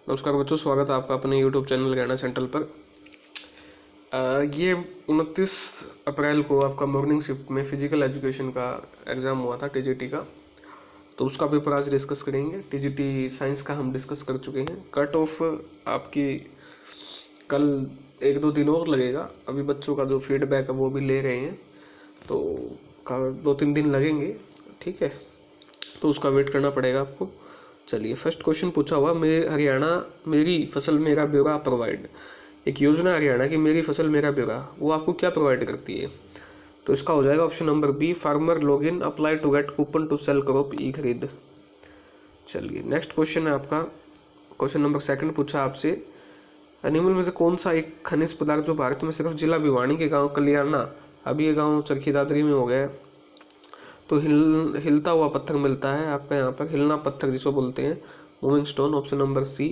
नमस्कार बच्चों, स्वागत है आपका अपने YouTube चैनल ज्ञाना सेंट्रल पर। ये 29 अप्रैल को आपका मॉर्निंग शिफ्ट में फिजिकल एजुकेशन का एग्ज़ाम हुआ था टीजीटी का। तो उसका पेपर आज डिस्कस करेंगे। टीजीटी साइंस का हम डिस्कस कर चुके हैं। कट ऑफ आपकी कल 1-2 दिन और लगेगा। अभी बच्चों का जो फीडबैक है वो भी ले रहे हैं, तो 2-3 दिन लगेंगे। ठीक है, तो उसका वेट करना पड़ेगा आपको। चलिए, फर्स्ट क्वेश्चन पूछा हुआ, मेरे हरियाणा मेरी फसल मेरा ब्यौरा प्रोवाइड। एक योजना हरियाणा की मेरी फसल मेरा ब्यौरा, वो आपको क्या प्रोवाइड करती है? तो इसका हो जाएगा option number B, farmer log in apply to get coupon to sell crop e Kharid. चलिए, नेक्स्ट क्वेश्चन है आपका। क्वेश्चन नंबर सेकंड पूछा आपसे, एनिमल में से कौन सा एक खनिज पदार्थ जो भारत में सिर्फ जिला भिवानी के गाँव कलियाना, अभी ये गाँव चरखी दादरी में हो गया, तो हिलता हुआ पत्थर मिलता है आपका यहाँ पर, हिलना पत्थर जिसको बोलते हैं, moving stone, option number C.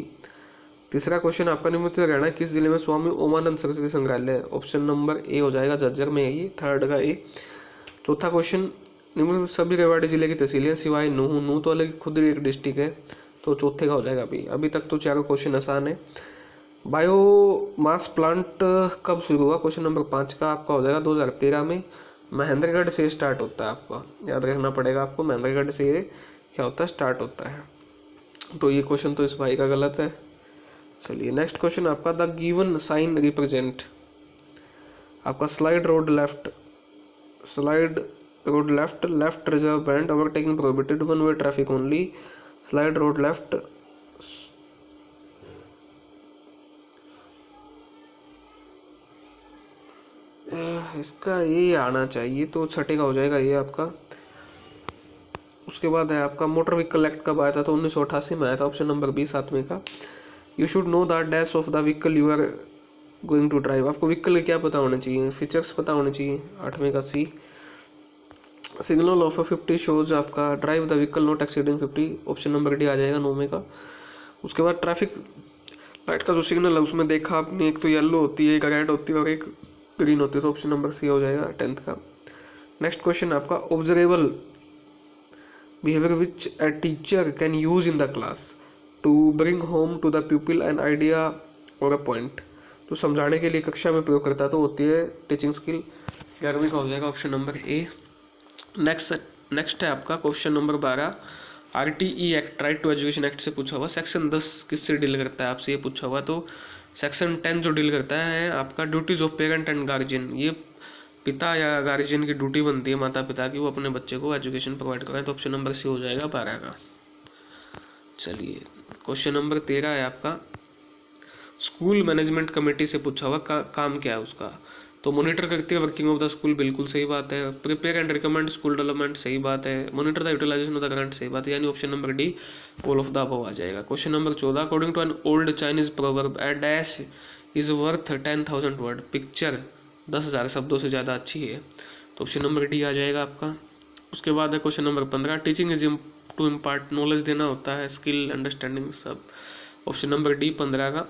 तीसरा क्वेश्चन आपका, निम्नलिखित हरियाणा किस जिले में स्वामी ओमानंद सरस्वती संग्रहालय? ऑप्शन नंबर ए हो जाएगा, झज्जर में है ये, थर्ड का ए। चौथा क्वेश्चन, निम्नलिखित सभी रेवाड़ी जिले की तहसीलें सिवाय नूह, नूह तो अलग खुद एक डिस्ट्रिक्ट है, तो चौथे का हो जाएगा अभी। अभी तक तो चारों क्वेश्चन आसान है। बायोमास प्लांट कब शुरू हुआ? क्वेश्चन नंबर 5 का आपका हो जाएगा 2013 में। महेंद्रगढ़ से स्टार्ट होता है, आपका याद रखना पड़ेगा आपको, महेंद्रगढ़ से ये क्या होता है, स्टार्ट होता है। तो ये क्वेश्चन तो इस भाई का गलत है। चलिए, नेक्स्ट क्वेश्चन आपका, द गिवन साइन रिप्रेजेंट, आपका slide road left, left reserve band, overtaking prohibited, one way traffic only, slide road left, इसका ये आना चाहिए, तो छठे का हो जाएगा ये आपका। उसके बाद है आपका, मोटर व्हीकल एक्ट कब आया था? तो 1988 में आया था, ऑप्शन नंबर बी, 7वें का। You should know the dash of the vehicle you are going to drive, आपको व्हीकल के क्या पता होना चाहिए, फीचर्स पता होने चाहिए, 8वें का सी। सिग्नल ऑफ 50 शोज आपका, drive the vehicle not exceeding 50, option number D आ जाएगा, 9वें का। उसके बाद ट्रैफिक लाइट का जो सिग्नल है उसमें देखा आपने, एक तो येलो होती है, एक रेड होती है और एक ग्रीन होती है, तो ऑप्शन नंबर सी हो जाएगा, 10th का। नेक्स्ट क्वेश्चन आपका, observable behaviour which a teacher can use in the class to bring home to the pupil an idea or a point, तो समझाने के लिए कक्षा में प्रयोग करता है, तो होती है टीचिंग स्किल, 11वीं का हो जाएगा, ऑप्शन नंबर ए। नेक्स्ट है आपका question number 12, RTE act, right to education act से पूछा हुआ, सेक्शन 10 किससे डील करता है आपसे ये पूछा हुआ, तो सेक्शन 10 जो डील करता है आपका, duties of parent and guardian, ये पिता या गार्जियन की ड्यूटी बनती है, माता पिता की, वो अपने बच्चे को एजुकेशन प्रोवाइड कराएं, तो ऑप्शन नंबर सी हो जाएगा, 12 का। चलिए, क्वेश्चन नंबर 13 है आपका, स्कूल मैनेजमेंट कमेटी से पूछा हुआ, काम क्या है उसका? तो मॉनिटर करती है वर्किंग ऑफ द स्कूल, बिल्कुल सही बात है। Prepare and recommend school development, सही बात है। Monitor the utilization of the grant, सही बात है, यानी option number D, all of the above आ जाएगा। Question number 14, according to an old Chinese proverb, a dash is worth 10,000 word, picture 10,000 शब्दों से ज़्यादा अच्छी है, तो ऑप्शन नंबर डी आ जाएगा आपका। उसके बाद है question number 15, teaching is to impart, knowledge देना होता है, स्किल अंडरस्टैंडिंग सब, ऑप्शन नंबर डी, 15 का।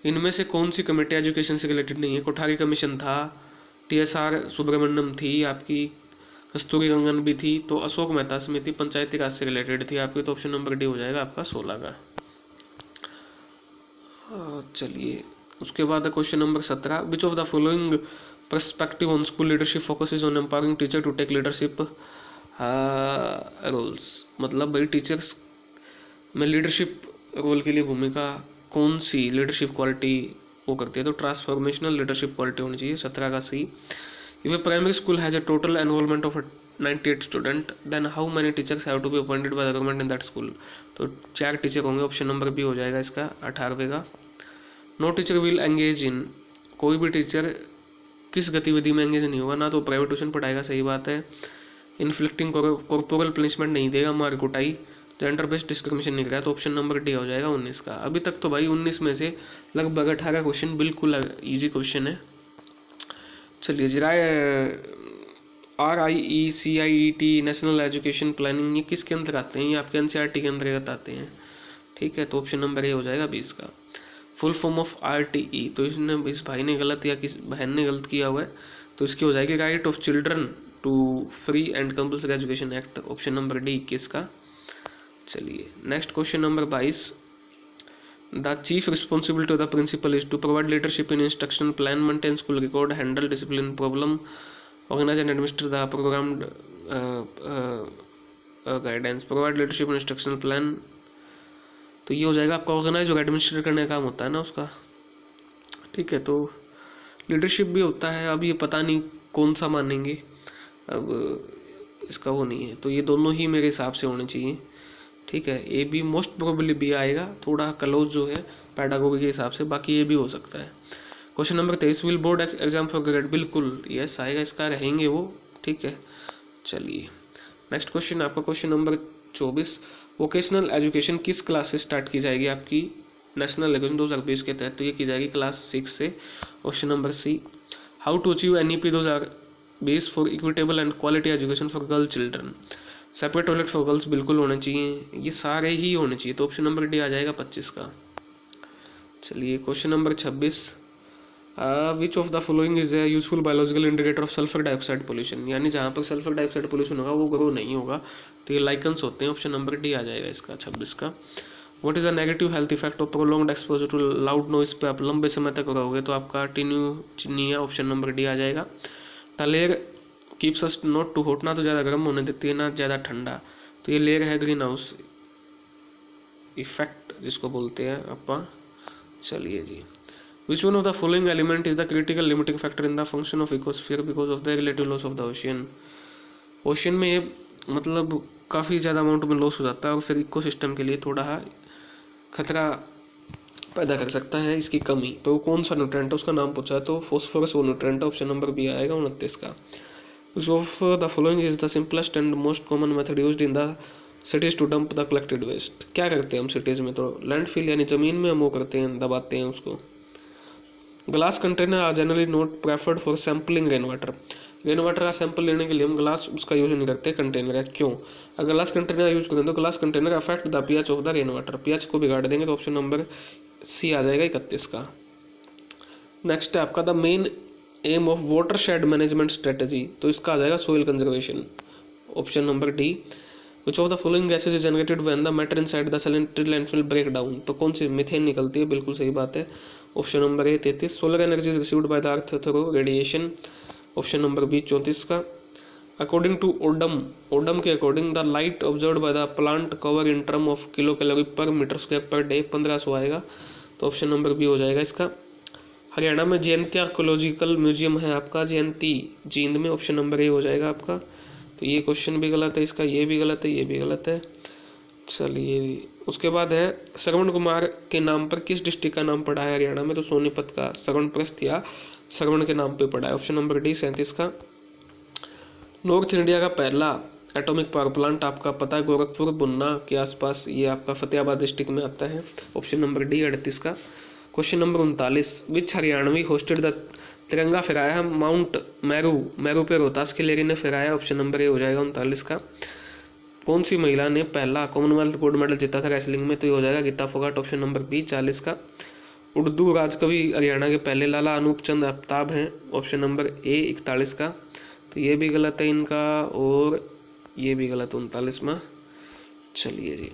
इनमें से कौन सी कमेटी एजुकेशन से रिलेटेड नहीं है? कोठारी कमीशन था, टीएसआर सुब्रमण्यम थी आपकी, कस्तूरी रंगन भी थी, तो अशोक मेहता समिति पंचायती राज से रिलेटेड थी आपकी, तो ऑप्शन नंबर डी हो जाएगा आपका, 16 का। चलिए, उसके बाद है question number 17, which of the following perspective on school leadership focuses on empowering teacher to take leadership roles, मतलब भाई टीचर्स में लीडरशिप रोल के लिए भूमिका कौन सी लीडरशिप क्वालिटी वो करती है? तो ट्रांसफॉर्मेशनल लीडरशिप क्वालिटी होनी चाहिए, 17 का C. If a primary school has a total enrollment of 98 student, then how many teachers have to be appointed by the government in that school, तो 4 टीचर होंगे, option number B हो जाएगा इसका, 18वें का। No teacher will engage in, कोई भी teacher किस गतिविधि में एंगेज नहीं होगा, ना तो प्राइवेट ट्यूशन पढ़ाएगा, सही बात है। इन्फ्लिक्टिंग कॉर्पोरल पनिशमेंट नहीं देगा, मार कुटाई, जेंडर बेस्ड डिस्क्रिमिनेशन नहीं करा, तो ऑप्शन नंबर डी हो जाएगा, 19 का। अभी तक तो भाई 19 में से लगभग 18 क्वेश्चन बिल्कुल इजी क्वेश्चन है। चलिए जी, RIECIET नेशनल एजुकेशन प्लानिंग, ये किसके अंदर आते हैं? ये आपके NCERT के अंतर्गत आते हैं, ठीक है, तो ऑप्शन नंबर ए हो जाएगा, 20 का। फुल फॉर्म ऑफ RTE, तो इसने, इस भाई ने गलत या किस बहन ने गलत किया हुआ है, तो इसकी हो जाएगी, right of children to free and compulsory education act, option number D, 21 का। चलिए, next question number 22, the chief responsibility of the principal is to provide leadership in instruction plan, maintain school record, handle discipline problem, organise and administer the programme guidance, provide leadership in instructional plan. तो ये हो जाएगा आपका organise और administrate करने का काम होता है ना उसका, ठीक है। तो लीडरशिप भी होता है, अब ये पता नहीं कौन सा मानेंगे, अब इसका वो नहीं है, तो ये दोनों ही मेरे हिसाब से होने चाहिए, ठीक है। A be most probably be आएगा, थोड़ा क्लोज जो है पैडागोगी के हिसाब से, बाकी ये भी हो सकता है। Question number 23, will board exam for grade, बिल्कुल यस आएगा, इसका रहेंगे वो, ठीक है। चलिए नेक्स्ट क्वेश्चन आपका क्वेश्चन नंबर 24, वोकेशनल एजुकेशन किस क्लास से स्टार्ट की जाएगी आपकी नेशनल एजुकेशन 2020 के तहत, तो ये की जाएगी क्लास 6 से। Question number C, how to achieve NEP 2020 for equitable and quality education for girl children, separate toilet for girls बिल्कुल होने चाहिए, ये सारे ही होने चाहिए, तो ऑप्शन नंबर डी आ जाएगा 25 का। चलिए question number 26, which of the following is a useful biological indicator of sulphur dioxide pollution, यानी जहाँ पर सल्फर डाइऑक्साइड पोल्यूशन होगा वो ग्रो नहीं होगा, तो ये लाइकन्स होते हैं, ऑप्शन नंबर डी आ जाएगा इसका 26 का। What is the negative health effect of prolonged exposure to loud noise, पे आप लंबे समय तक रहोगे तो आपका टिन्यूचिनिया, ऑप्शन नंबर डी आ जाएगा। The layer keeps us not too hot, ना तो ज़्यादा गर्म होने देती है ना ज़्यादा ठंडा, तो ये लेयर है ग्रीन हाउस इफेक्ट जिसको बोलते हैं अपा। चलिए जी, which one of the following element is the critical limiting factor in the function of ecosphere because of the relative loss of the ocean, ocean में ये मतलब काफ़ी ज़्यादा अमाउंट में लॉस हो जाता है और फिर इकोसिस्टम के लिए थोड़ा खतरा पैदा कर सकता है इसकी कमी, तो कौन सा न्यूट्रेंट है उसका नाम पूछा है, तो फॉस्फोरस वो न्यूट्रेंट है, ऑप्शन नंबर बी आएगा 29 का। Which of the following is the simplest and most common method used in the cities to dump the collected waste, क्या करते हैं हम सिटीज़ में, तो लैंडफिल यानी ज़मीन में हम वो करते हैं, दबाते हैं उसको। Glass container are generally not preferred for sampling rain water का सैंपल लेने के लिए हम ग्लास उसका यूज नहीं करते कंटेनर है, क्यों, अगर ग्लास कंटेनर यूज करें तो glass container affect the pH of the rain water, pH को बिगाड़ देंगे, तो ऑप्शन नंबर सी आ जाएगा 31 का। नेक्स्ट है आपका the main aim of watershed management strategy, तो इसका आ जाएगा soil conservation, option number D. Which of the following gases is generated when the matter inside the salinity landfill break down, तो कौन सी, मीथेन निकलती है, बिल्कुल सही बात है, option number A 33। Solar energy is received by the earth through radiation, option number B 34 का। According to Odum के according the light observe by the plant cover in term of kilo calorie per metre square per day 1500 आएगा, तो option number B हो जाएगा इसका। हरियाणा में जयंती archaeological museum है आपका, जयंती जींद में, ऑप्शन नंबर ए हो जाएगा आपका, तो ये क्वेश्चन भी गलत है इसका, ये भी गलत है, ये भी गलत है। चलिए उसके बाद है श्रवण कुमार के नाम पर किस डिस्ट्रिक्ट का नाम पड़ा है हरियाणा में, तो सोनीपत का श्रवणप्रस्थ या श्रवण के नाम पे पड़ा है, ऑप्शन नंबर डी 37 का। नॉर्थ इंडिया का पहला एटॉमिक पावर प्लांट आपका पता है गोरखपुर बुन्ना के आसपास, ये आपका फतेहाबाद डिस्ट्रिक्ट में आता है, ऑप्शन नंबर डी 38 का। Question number 39, which Haryanvi hosted the तिरंगा फहराया है माउंट मैरू पे रोहतास के लेडी ने फहराया, ऑप्शन नंबर ए हो जाएगा 39 का। कौन सी महिला ने पहला कॉमनवेल्थ गोल्ड मेडल जीता था रेसलिंग में, तो ये हो जाएगा Geeta Phogat, option number B 40 का। उर्दू राजकवि हरियाणा के पहले लाला अनूप चंद आफ्ताब हैं, ऑप्शन नंबर ए 41 का, तो ये भी गलत है इनका और ये भी गलत 39वां। चलिए जी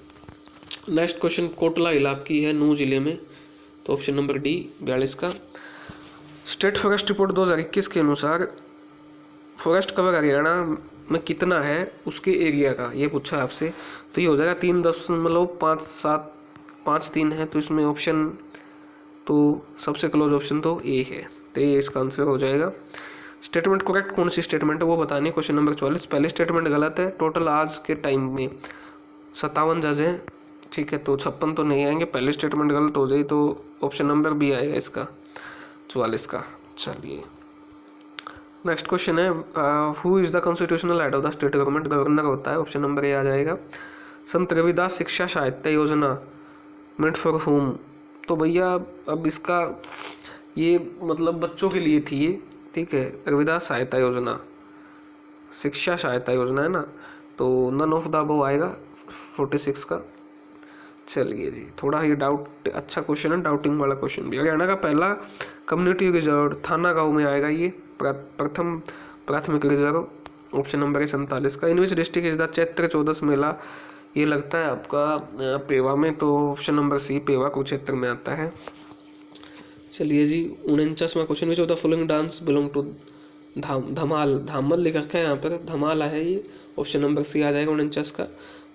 नेक्स्ट क्वेश्चन, कोटला इलाके की है नूह जिले में, तो ऑप्शन नंबर डी 42 का। स्टेट फॉरेस्ट रिपोर्ट 2021 के अनुसार फॉरेस्ट कवर हरियाणा में कितना है उसके एरिया का, ये पूछा आपसे, तो ये हो जाएगा 3.5753 है, तो इसमें ऑप्शन तो सबसे क्लोज ऑप्शन तो ए है, तो ये इसका आंसर हो जाएगा। स्टेटमेंट करेक्ट कौन सी स्टेटमेंट है वो बतानी, क्वेश्चन नंबर 44। पहली स्टेटमेंट गलत है, टोटल आज के टाइम में 57 जज हैं, ठीक है, तो 56 तो नहीं आएंगे, पहली स्टेटमेंट गलत हो जाए तो ऑप्शन नंबर बी आएगा इसका 44 का। चलिए नेक्स्ट क्वेश्चन है, who is the constitutional head of the state government, governor होता है, ऑप्शन नंबर ए आ जाएगा। संत रविदास शिक्षा साहित्य योजना मेंट फॉर होम, तो भैया अब इसका ये मतलब बच्चों के लिए थी ये, ठीक है, रविदास सहायता योजना शिक्षा सहायता योजना है ना, तो नन ऑफ द अबव आएगा 46 का। चलिए जी थोड़ा ये डाउट, अच्छा क्वेश्चन है, डाउटिंग वाला क्वेश्चन भी। हरियाणा का पहला कम्युनिटी रिजर्व थाना गांव में आएगा, ये प्रथम प्राथमिक रिजर्व, ऑप्शन नंबर है 47 का। In which district is the Chaitra Chaudas Mela ये लगता है आपका पेवा में, तो option number C Pehowa Kurukshetra में आता है। चलिए जी 49वां question, which of the following dance belong to Dhamal, Dhamal लिख रखा है यहाँ पर, धमाल है ये, ऑप्शन नंबर सी आ जाएगा 49 का।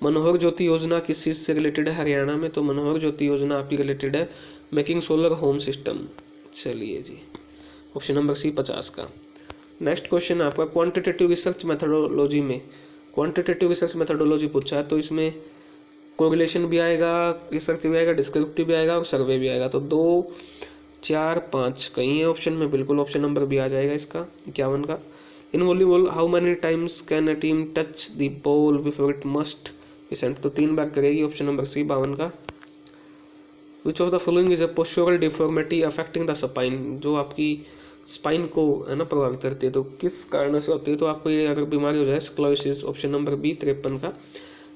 मनोहर ज्योति योजना किस चीज़ से रिलेटेड है हरियाणा में, तो मनोहर ज्योति योजना आपकी रिलेटेड है मेकिंग सोलर होम सिस्टम। चलिए जी ऑप्शन नंबर सी 50 का। नेक्स्ट क्वेश्चन आपका क्वांटिटेटिव रिसर्च मेथडोलॉजी में, क्वांटिटेटिव रिसर्च मेथडोलॉजी पूछा है, तो इसमें कोरिलेशन भी आएगा, रिसर्च भी आएगा, डिस्क्रिप्टिव भी आएगा और सर्वे भी आएगा। तो 2, 4, 5 कहीं है ऑप्शन में, बिल्कुल ऑप्शन नंबर भी आ जाएगा इसका 51 का। In volleyball how many times can a team touch the ball before it must be sent, तो 3 बार करेगी, ऑप्शन नंबर सी 52 का। Which of the following is a postural deformity affecting the spine, जो आपकी स्पाइन को है ना प्रभावित करती है, तो किस कारण से होती है, तो आपको ये अगर बीमारी हो जाए स्क्लेरोसिस, ऑप्शन नंबर बी 53 का।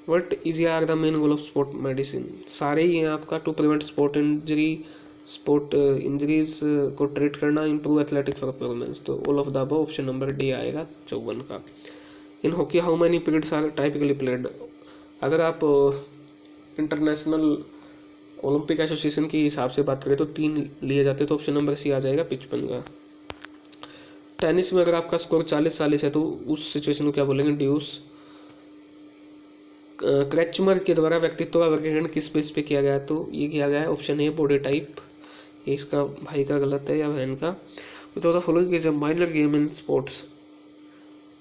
What is are the main goal of sport medicine, सारे ही हैं आपका, to prevent sport injury, sport injuries को ट्रीट करना, इंप्रूव एथलेटिक परफॉर्मेंस, तो all of the above, option number D आएगा 54 का। In hockey how many periods are typically played, अगर आप इंटरनेशनल ओलंपिक एसोसिएशन के हिसाब से बात करें तो 3 लिए जाते हैं, तो ऑप्शन नंबर सी आ जाएगा 55 का। टेनिस में अगर आपका स्कोर 40-40 है तो उस सिचुएशन को क्या बोलेंगे, ड्यूस। क्रेचमर के द्वारा व्यक्तित्व का वर्गीकरण किस बेस पे किया गया है, तो ये किया गया है ऑप्शन ए बॉडी टाइप, ये इसका भाई का गलत है या बहन का। तो the following is a minor game in sports,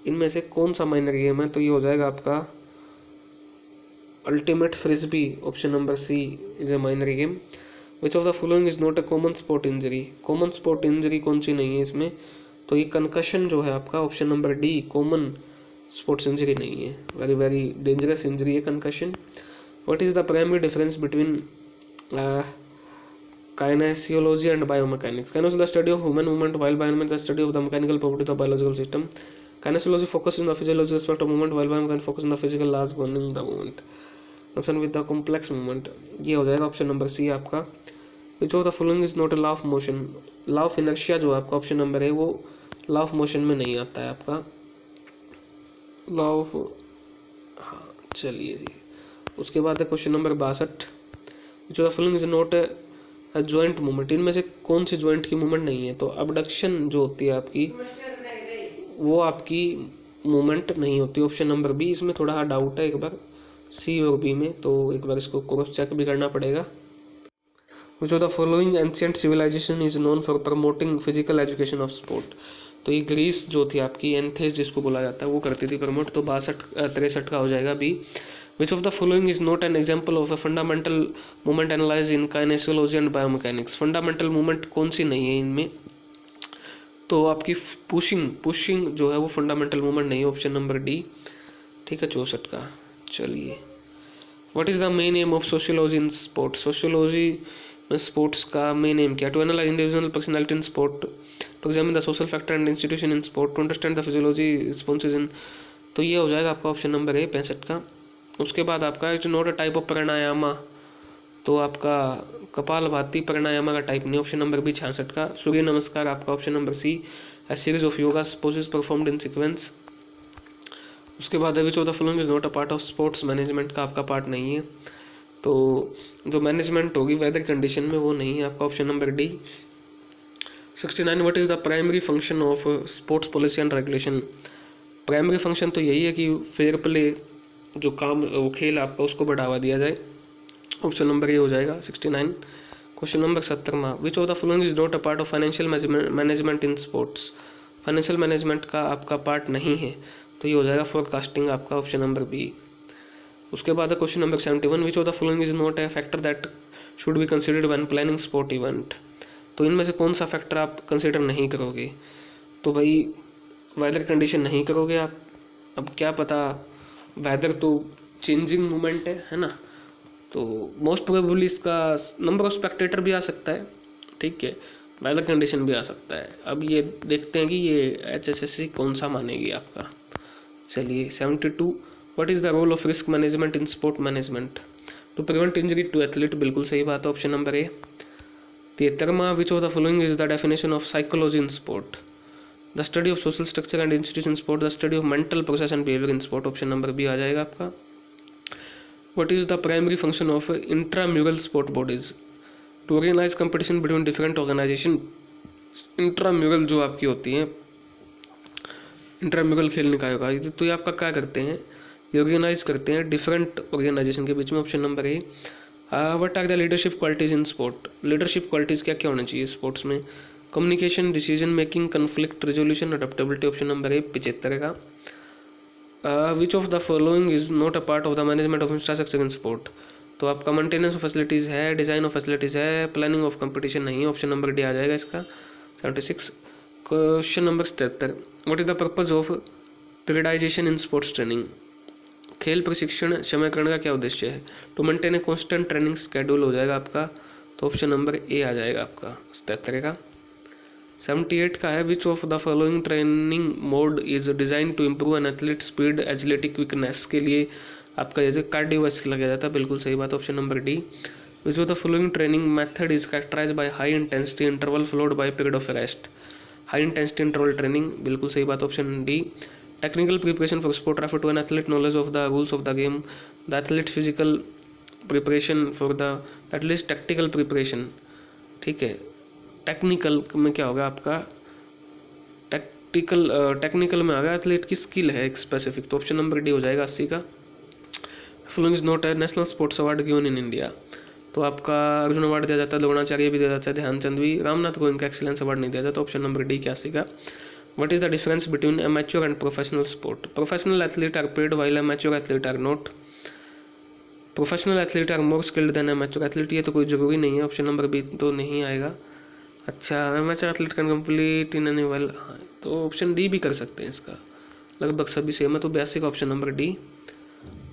इनमें से कौन सा माइनर गेम है, तो ये हो जाएगा आपका ultimate frisbee, option number C is a minor game. Which of the following is not a common sport injury, common sport injury कौन सी नहीं है इसमें, तो ये कंकशन जो है आपका, option number D common sports injury नहीं है, वेरी वेरी डेंजरस इंजरी है concussion. What is the primary difference between kinesiology and biomechanics, kinesiology the study of human movement while biomechanics the study of the mechanical properties of biological system, kinesiology focus in the physiological aspect of movement while biomechanics focus in the physical laws governing the movement, concern with the complex movement, ये हो जाएगा option number सी आपका। विच of the following is not a law of motion, law of inertia जो आपका option number है वो law of motion में नहीं आता है आपका, लॉ ऑफ, हाँ चलिए जी। उसके बाद है question number 62, which of the following is not a joint movement, इनमें से कौन सी जॉइंट की मूवमेंट नहीं है, तो अबडक्शन जो होती है आपकी वो आपकी मूवमेंट नहीं होती, ऑप्शन नंबर बी, इसमें थोड़ा डाउट है एक बार सी और बी में, तो एक बार इसको क्रॉस चेक भी करना पड़ेगा। Which of the following ancient civilization is known for promoting physical education of sport, तो ये ग्रीस जो थी आपकी, एंथेस जिसको बोला जाता है, वो करती थी प्रमोट, तो 63 का हो जाएगा B. Which of the following is not an example of a fundamental movement analyze in kinesiology and biomechanics, fundamental movement कौन सी नहीं है इनमें, तो आपकी पुशिंग जो है वो फंडामेंटल मूवमेंट नहीं है, ऑप्शन नंबर डी, ठीक है 64 का। चलिए what is the main aim of sociology in sport, sociology में स्पोर्ट्स का मेन एम क्या, to analyze individual personality in sport, to examine the social factor and institution in sport, to understand the physiology responses in, तो ये हो जाएगा आपका option number ए 65 का। उसके बाद आपका it's not a type of प्राणायामा, तो आपका कपालभाति प्राणायामा का टाइप नहीं, ऑप्शन नंबर बी 66 का। सूर्य नमस्कार आपका option number C, a series of yoga poses performed in sequence. उसके बाद which of the following is not a part of sports management, का आपका पार्ट नहीं है, तो जो मैनेजमेंट होगी वेदर कंडीशन में वो नहीं है आपका, option number D. 69 what is the primary function of sports policy and regulation, primary function तो यही है कि फेयर प्ले जो काम वो खेल आपका उसको बढ़ावा दिया जाए, ऑप्शन नंबर ए हो जाएगा 69। Question number 70 which of the following is not a part of financial management in sports, financial management का आपका पार्ट नहीं है, तो ये हो जाएगा फोरकास्टिंग आपका, ऑप्शन नंबर बी। उसके बाद question number 71 which of the following is not a factor that should be considered when planning sport event, तो इनमें से कौन सा फैक्टर आप कंसिडर नहीं करोगे, तो भाई वेदर कंडीशन नहीं करोगे आप, अब क्या पता वेदर तो चेंजिंग मूवमेंट है ना, तो मोस्ट प्रोबेबली इसका नंबर ऑफ स्पेक्टेटर भी आ सकता है, ठीक है, वेदर कंडीशन भी आ सकता है। अब ये देखते हैं कि ये HSSC कौन सा मानेगी आपका। चलिए 72 what is the role of risk management in sport management, to prevent injury to athlete, बिल्कुल सही बात है, option number A. 73 which of the following is the definition of psychology in sport, the study of social structure and institution in sport, the study of mental process and behaviour in sport, option number B आ जाएगा आपका। What is the primary function of intramural sport bodies? To organize competition between different organization. Intramural जो आपकी होती हैं, intramural खेल निकाय होगा, तो ये आपका क्या करते हैं, ये ऑर्गेनाइज करते हैं डिफरेंट ऑर्गेनाइजेशन के बीच में। Option number A. What are the leadership qualities in sport? Leadership qualities क्या क्या होनी चाहिए स्पोर्ट्स में? Communication, decision making, conflict resolution, adaptability. Option number A 75 का। Which of the following is not a part of the management of infrastructure in sport? तो आपका maintenance of facilities है, design of facilities है, planning of competition नहीं है। Option number D आ जाएगा इसका 76। Question number 77। What is the purpose of periodization in sports training? खेल प्रशिक्षण समयकरण का क्या उद्देश्य है? To maintain a constant training schedule हो जाएगा आपका, तो ऑप्शन नंबर ए आ जाएगा आपका 77 का। 78 का है which of the following training mode is design to improve an athlete speed agility quickness? के लिए आपका जैसे कार्डियोवास्कुलर लगा जाता है, बिल्कुल सही बात, option number D. Which of the following training method is characterize by high intensity interval followed by period of rest? High intensity interval training, बिल्कुल सही बात, option D. Technical preparation for sport refer to an athlete knowledge of the rules of the game. The athlete physical preparation for the athletes tactical preparation, ठीक है। Technical में क्या होगा आपका, technical में आ गया एथलीट की स्किल है एक स्पेसिफिक, तो ऑप्शन नंबर डी हो जाएगा 80 का। Following is not A national sports award given in India? तो आपका अर्जुन अवार्ड दिया जाता है, द्रोणाचार्य भी दिया जाता है, ध्यानचंद भी, रामनाथ कोविंद का एक्सीलेंस अवार्ड नहीं दिया जाता, ऑप्शन नंबर डी 81 का। What is the difference between amateur and professional sport? Professional athlete are paid while amateur athlete are not. Professional athlete are more skilled than amateur athlete, ये तो कोई जरूरी नहीं है, ऑप्शन नंबर बी तो नहीं आएगा। अच्छा, amateur athlete can complete in any well, तो ऑप्शन डी भी कर सकते हैं इसका, लगभग सभी सेम है, तो 82 का option number D.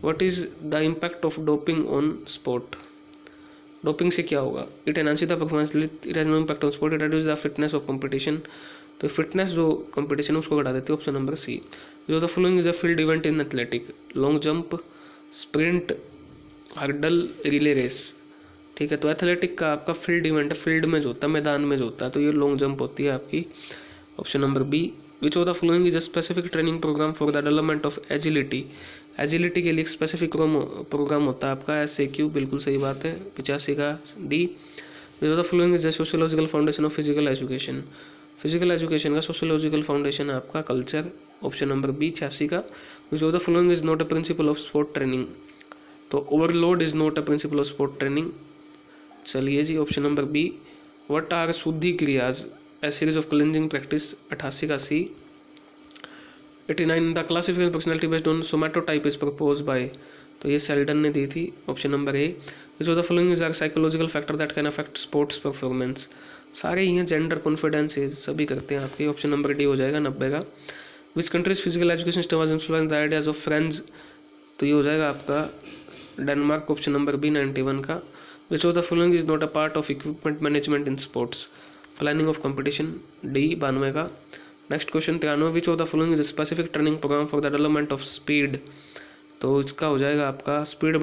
What is the impact of doping on sport? Doping से क्या होगा? It enhances the performance, it has no impact on sport, it reduce the fitness of competition. तो फिटनेस जो कंपटीशन है उसको घटा देती है, ऑप्शन नंबर सी। जो the following is a field event in athletic? Long jump, sprint, hurdle, relay race, ठीक है। तो एथलेटिक का आपका फील्ड इवेंट है, फील्ड में जो होता है, मैदान में जो होता है, तो ये लॉन्ग जंप होती है आपकी, option number B. Which of the following is a specific training program for the development of agility? Agility के लिए एक स्पेसिफिक प्रोग्राम होता है आपका SAQ, बिल्कुल सही बात है, 85 का D. Which of the following is a sociological foundation of physical education? Physical education का सोशियोलॉजिकल फाउंडेशन है आपका कल्चर, ऑप्शन नंबर बी 86 का। Which of the following is not a principle of sport training? तो overload is not a principle of sport training, चलिए जी, option number B. What are shuddhi kriyas? A series of cleansing practice, 88 का C. 89 the classification personality based on somatotype is propose by? तो ये Sheldon ने दी थी, option number A. Which of the following is are psychological factor that can affect sports performance? सारे ही हैं, gender, confidence, सभी करते हैं आपके, ऑप्शन नंबर डी हो जाएगा 90 का। Which countries physical education system was influence the ideas of friends? तो ये हो जाएगा आपका डेनमार्क, ऑप्शन नंबर बी 91 का। Which of the following is not a part of equipment management in sports? Planning of competition, D 92 का। Next question 93, which of the following is specific training program for the development of speed? तो इसका हो जाएगा आपका speed